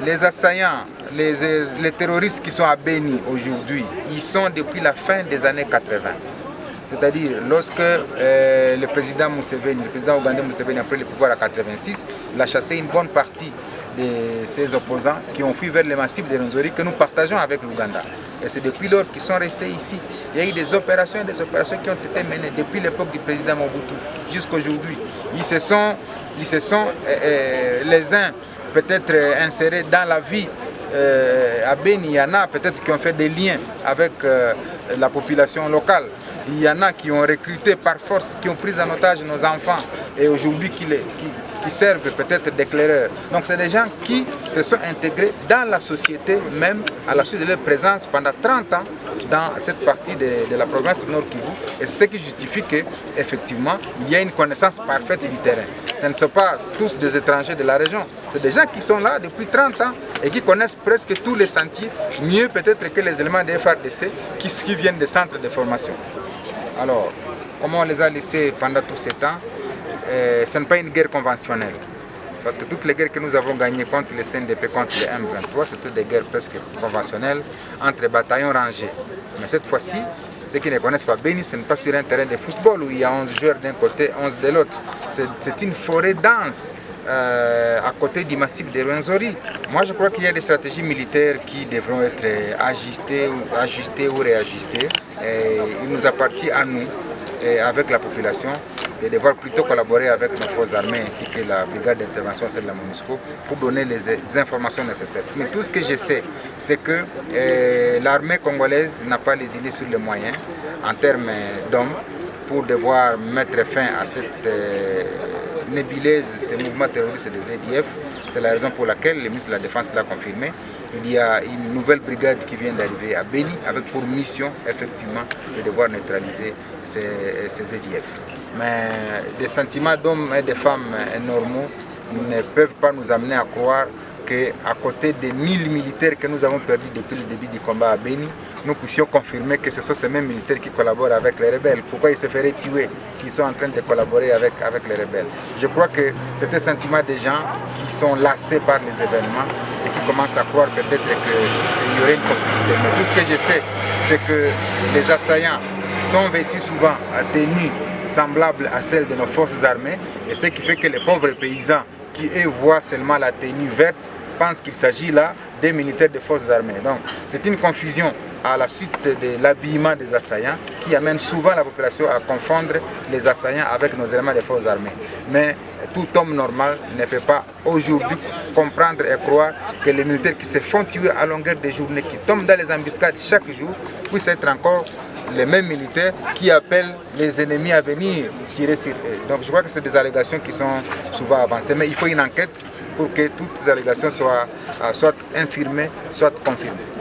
Les assaillants, les terroristes qui sont à Beni aujourd'hui, ils sont depuis la fin des années 80. C'est-à-dire, lorsque le président Museveni, le président ougandais Museveni a pris le pouvoir à 86, il a chassé une bonne partie de ses opposants qui ont fui vers les massifs de Rwenzori que nous partageons avec l'Ouganda. Et c'est depuis lors qu'ils sont restés ici. Il y a eu des opérations qui ont été menées depuis l'époque du président Mobutu jusqu'à aujourd'hui. Ils se sont les uns peut-être insérés dans la vie à Beni. Il y en a peut-être qui ont fait des liens avec la population locale. Il y en a qui ont recruté par force, qui ont pris en otage nos enfants et aujourd'hui qui servent peut-être d'éclaireurs. Donc c'est des gens qui se sont intégrés dans la société même à la suite de leur présence pendant 30 ans dans cette partie de la province du Nord Kivu. Et c'est ce qui justifie qu'effectivement il y a une connaissance parfaite du terrain. Ce ne sont pas tous des étrangers de la région. C'est des gens qui sont là depuis 30 ans et qui connaissent presque tous les sentiers, mieux peut-être que les éléments des FARDC qui viennent des centres de formation. Alors, comment on les a laissés pendant tout ce temps? Ce n'est pas une guerre conventionnelle. Parce que toutes les guerres que nous avons gagnées contre les CNDP, contre les M23, c'était des guerres presque conventionnelles entre bataillons rangés. Mais cette fois-ci, ceux qui ne connaissent pas Beni, ce n'est pas sur un terrain de football où il y a 11 joueurs d'un côté, 11 de l'autre. C'est une forêt dense à côté du massif de Rwenzori. Moi, je crois qu'il y a des stratégies militaires qui devront être ajustées ou réajustées. Et il nous appartient à nous, et avec la population, de devoir plutôt collaborer avec nos forces armées ainsi que la brigade d'intervention, celle de la MONUSCO, pour donner les informations nécessaires. Mais tout ce que je sais, c'est que l'armée congolaise n'a pas les idées sur les moyens en termes d'hommes pour devoir mettre fin à cette nébuleuse, ces mouvements terroristes des EDF. C'est la raison pour laquelle le ministre de la Défense l'a confirmé. Il y a une nouvelle brigade qui vient d'arriver à Beni avec pour mission effectivement de devoir neutraliser ces EDF. Mais des sentiments d'hommes et de femmes normaux ne peuvent pas nous amener à croire qu'à côté des 1000 militaires que nous avons perdus depuis le début du combat à Beni, nous puissions confirmer que ce sont ces mêmes militaires qui collaborent avec les rebelles. Pourquoi ils se feraient tuer s'ils sont en train de collaborer avec les rebelles? Je crois que c'est un sentiment des gens qui sont lassés par les événements et qui commencent à croire peut-être qu'il y aurait une complicité. Mais tout ce que je sais, c'est que les assaillants sont vêtus souvent à tenues semblables à celles de nos forces armées, et ce qui fait que les pauvres paysans qui eux voient seulement la tenue verte pensent qu'il s'agit là des militaires des forces armées. Donc c'est une confusion à la suite de l'habillement des assaillants qui amène souvent la population à confondre les assaillants avec nos éléments des forces armées. Mais tout homme normal ne peut pas aujourd'hui comprendre et croire que les militaires qui se font tuer à longueur de journée, qui tombent dans les embuscades chaque jour, puissent être encore les mêmes militaires qui appellent les ennemis à venir tirer sur eux. Donc je crois que c'est des allégations qui sont souvent avancées, mais il faut une enquête pour que toutes ces allégations soient soit infirmées, soit confirmées.